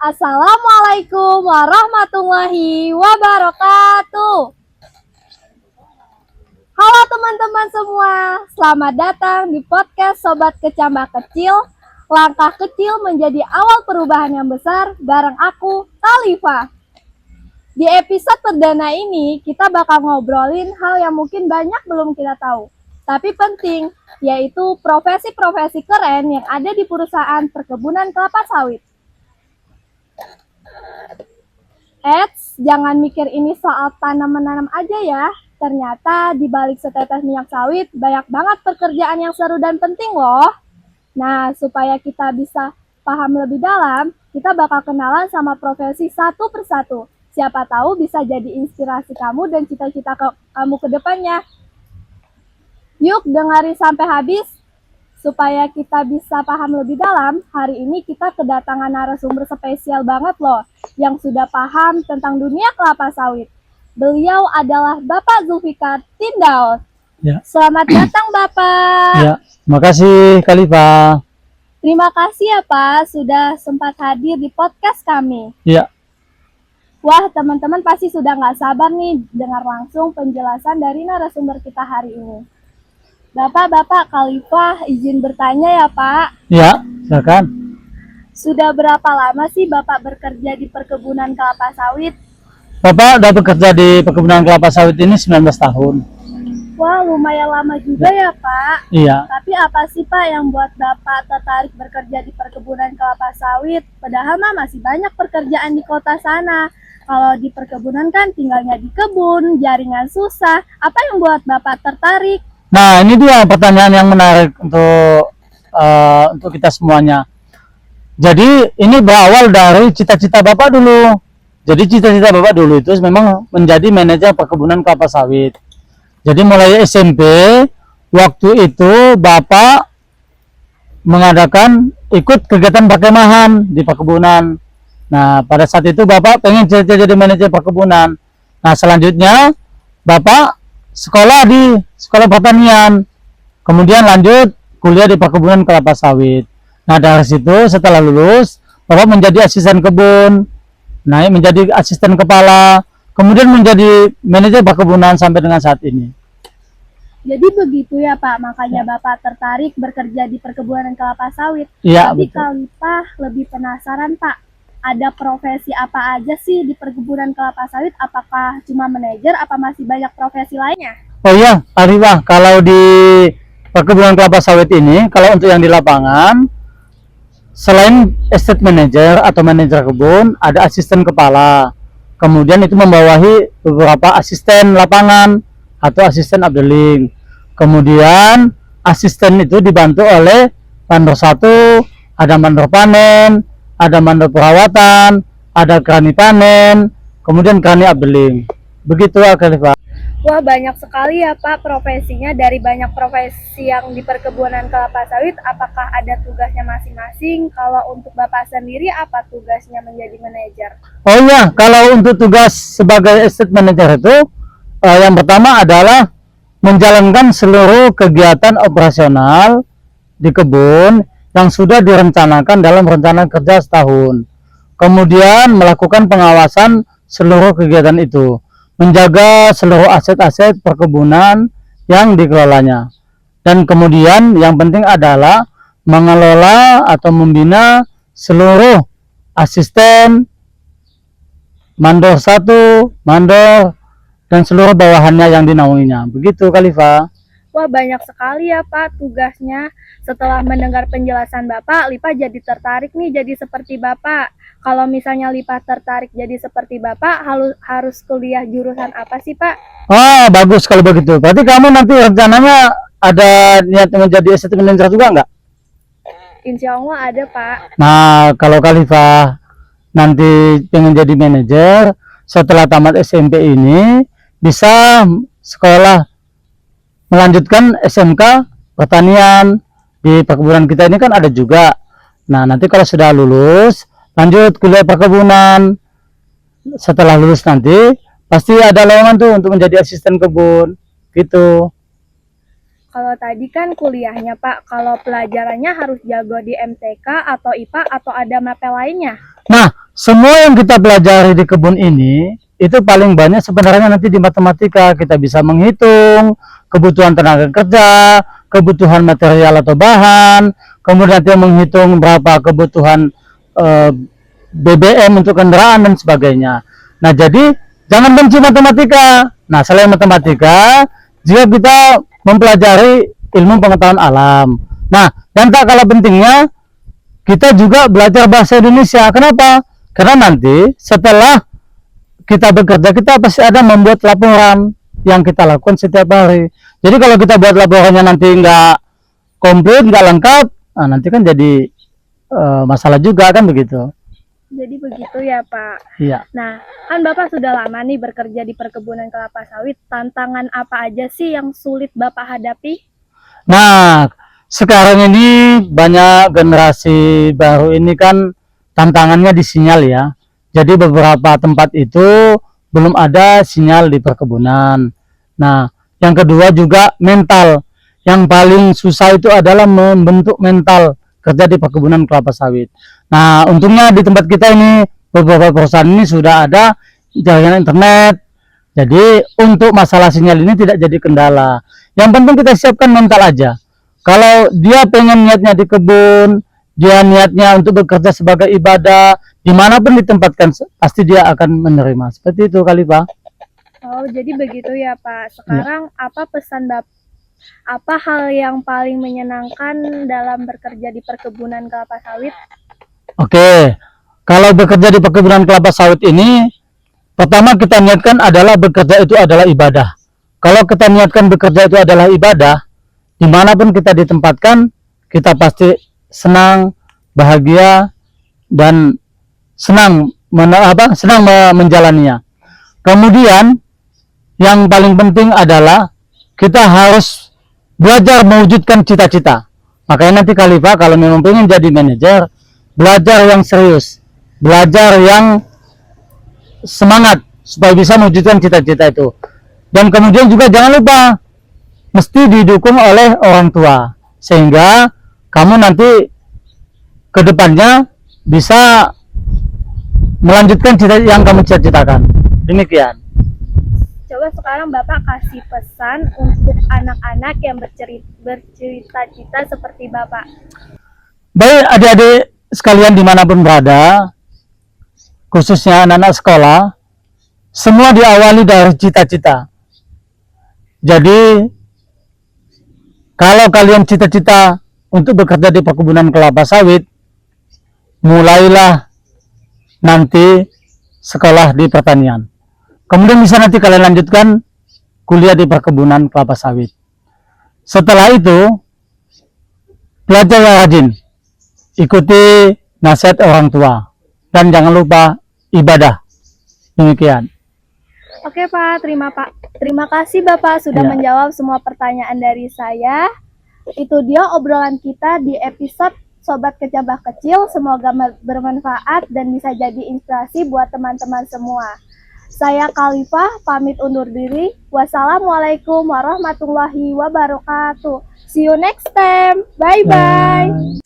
Assalamualaikum warahmatullahi wabarakatuh. Halo teman-teman semua, selamat datang di podcast Sobat Kecambah Kecil. Langkah kecil menjadi awal perubahan yang besar bareng aku, Talifah. Di episode perdana ini, kita bakal ngobrolin hal yang mungkin banyak belum kita tahu, tapi penting, yaitu profesi-profesi keren yang ada di perusahaan perkebunan kelapa sawit. Jangan mikir ini soal tanam-menanam aja ya. Ternyata di balik setetes minyak sawit banyak banget pekerjaan yang seru dan penting loh. Nah, supaya kita bisa paham lebih dalam, kita bakal kenalan sama profesi satu persatu. Siapa tahu bisa jadi inspirasi kamu dan cita-cita kamu ke depannya. Yuk dengerin sampai habis. Supaya kita bisa paham lebih dalam, hari ini kita kedatangan narasumber spesial banget loh, yang sudah paham tentang dunia kelapa sawit. Beliau adalah Bapak Zulfikar Tindaus. Ya. Selamat datang Bapak. Ya, terima kasih Khalifah. Terima kasih ya Pak, sudah sempat hadir di podcast kami. Ya. Wah, teman-teman pasti sudah nggak sabar nih dengar langsung penjelasan dari narasumber kita hari ini. Bapak Khalifah, izin bertanya ya Pak. Ya, silakan. Sudah berapa lama sih Bapak bekerja di perkebunan kelapa sawit? Bapak udah bekerja di perkebunan kelapa sawit ini 19 tahun. Wah, lumayan lama juga ya Pak. Iya. Tapi apa sih Pak yang buat Bapak tertarik bekerja di perkebunan kelapa sawit? Padahal mah masih banyak pekerjaan di kota sana. Kalau di perkebunan kan tinggalnya di kebun, jaringan susah. Apa yang buat Bapak tertarik? Nah, ini dia pertanyaan yang menarik untuk kita semuanya. Jadi, ini berawal dari cita-cita Bapak dulu. Jadi, cita-cita Bapak dulu itu memang menjadi manajer perkebunan kelapa sawit. Jadi, mulai SMP, waktu itu Bapak mengadakan ikut kegiatan perkemahan di perkebunan. Nah, pada saat itu Bapak pengen jadi manajer perkebunan. Nah, selanjutnya Bapak sekolah di sekolah pertanian, kemudian lanjut kuliah di perkebunan kelapa sawit. Nah, dari situ setelah lulus Bapak menjadi asisten kebun, naik menjadi asisten kepala, kemudian menjadi manajer perkebunan sampai dengan saat ini. Jadi begitu ya Pak, makanya Bapak tertarik bekerja di perkebunan kelapa sawit. Iya, Tapi betul. Khalifah lebih penasaran Pak, ada profesi apa aja sih di perkebunan kelapa sawit? Apakah cuma manajer, apa masih banyak profesi lainnya? Oh iya, Arifah, kalau di perkebunan kelapa sawit ini, kalau untuk yang di lapangan, selain estate manager atau manajer kebun, ada asisten kepala. Kemudian itu membawahi beberapa asisten lapangan atau asisten updeling. Kemudian asisten itu dibantu oleh mandor satu, ada mandor panen, ada mandor perawatan, ada krani panen, kemudian krani updeling. Begitu Khalifah. Wah, banyak sekali ya Pak profesinya. Dari banyak profesi yang di perkebunan kelapa sawit, apakah ada tugasnya masing-masing? Kalau untuk Bapak sendiri, apa tugasnya menjadi manajer? Oh iya, kalau untuk tugas sebagai estate manager itu yang pertama adalah menjalankan seluruh kegiatan operasional di kebun yang sudah direncanakan dalam rencana kerja setahun. Kemudian melakukan pengawasan seluruh kegiatan itu, menjaga seluruh aset-aset perkebunan yang dikelolanya. Dan kemudian yang penting adalah mengelola atau membina seluruh asisten, mandor satu, mandor, dan seluruh bawahannya yang dinaunginya. Begitu Khalifah. Wah, banyak sekali ya Pak tugasnya. Setelah mendengar penjelasan Bapak, Lipa jadi tertarik nih jadi seperti Bapak. Kalau misalnya Lipa tertarik jadi seperti Bapak, harus kuliah jurusan apa sih Pak? Ah, bagus kalau begitu. Berarti kamu nanti rencananya ada niat menjadi estate manager juga nggak? Insya Allah ada Pak. Nah, kalau Khalifah nanti pengen jadi manajer, setelah tamat SMP ini bisa sekolah melanjutkan SMK pertanian. Di perkebunan kita ini kan ada juga. Nah, nanti kalau sudah lulus lanjut kuliah perkebunan. Setelah lulus nanti pasti ada lowongan tuh untuk menjadi asisten kebun gitu. Kalau tadi kan kuliahnya Pak, kalau pelajarannya harus jago di MTK atau IPA atau ada mapel lainnya? Nah, semua yang kita pelajari di kebun ini itu paling banyak sebenarnya nanti di matematika. Kita bisa menghitung kebutuhan tenaga kerja, kebutuhan material atau bahan, kemudian nanti menghitung berapa kebutuhan BBM untuk kendaraan dan sebagainya. Nah, jadi jangan benci matematika. Nah, selain matematika, jika kita mempelajari ilmu pengetahuan alam. Nah, yang tak kalah pentingnya, kita juga belajar bahasa Indonesia. Kenapa? Karena nanti setelah kita bekerja, kita pasti ada membuat laporan yang kita lakukan setiap hari. Jadi kalau kita buat laporannya nanti nggak komplit, nggak lengkap, nah nanti kan jadi masalah juga kan begitu. Jadi begitu ya Pak. Iya. Nah, kan Bapak sudah lama nih bekerja di perkebunan kelapa sawit. Tantangan apa aja sih yang sulit Bapak hadapi? Nah, sekarang ini banyak generasi baru ini kan tantangannya di sinyal ya. Jadi beberapa tempat itu belum ada sinyal di perkebunan. Nah, yang kedua juga mental. Yang paling susah itu adalah membentuk mental kerja di perkebunan kelapa sawit. Nah, untungnya di tempat kita ini beberapa perusahaan ini sudah ada jaringan internet. Jadi untuk masalah sinyal ini tidak jadi kendala. Yang penting kita siapkan mental aja. Kalau dia pengen niatnya di kebun, dia niatnya untuk bekerja sebagai ibadah, dimanapun ditempatkan pasti dia akan menerima. Seperti itu kali Pak. Oh, jadi begitu ya Pak. Sekarang apa pesan Bapak? Apa hal yang paling menyenangkan dalam bekerja di perkebunan kelapa sawit? Oke, kalau bekerja di perkebunan kelapa sawit ini, pertama kita niatkan adalah bekerja itu adalah ibadah. Kalau kita niatkan bekerja itu adalah ibadah, dimanapun kita ditempatkan, kita pasti senang, bahagia, dan senang menjalaninya. Kemudian, yang paling penting adalah kita harus belajar mewujudkan cita-cita. Makanya nanti Pak, kalau memang pengen jadi manajer, belajar yang serius, belajar yang semangat supaya bisa mewujudkan cita-cita itu. Dan kemudian juga jangan lupa mesti didukung oleh orang tua sehingga kamu nanti ke depannya bisa melanjutkan cita yang kamu cita-citakan. Demikian. Coba sekarang Bapak kasih pesan untuk anak-anak yang bercita-cita seperti Bapak. Baik adik-adik sekalian dimanapun berada, khususnya anak-anak sekolah, semua diawali dari cita-cita. Jadi, kalau kalian cita-cita untuk bekerja di perkebunan kelapa sawit, mulailah nanti sekolah di pertanian. Kemudian bisa nanti kalian lanjutkan kuliah di perkebunan kelapa sawit. Setelah itu, belajar yang rajin. Ikuti nasihat orang tua. Dan jangan lupa ibadah. Demikian. Oke Pak, terima kasih Bapak sudah menjawab semua pertanyaan dari saya. Itu dia obrolan kita di episode Sobat Kecabah Kecil. Semoga bermanfaat dan bisa jadi inspirasi buat teman-teman semua. Saya Khalifah, pamit undur diri. Wassalamualaikum warahmatullahi wabarakatuh. See you next time. Bye-bye.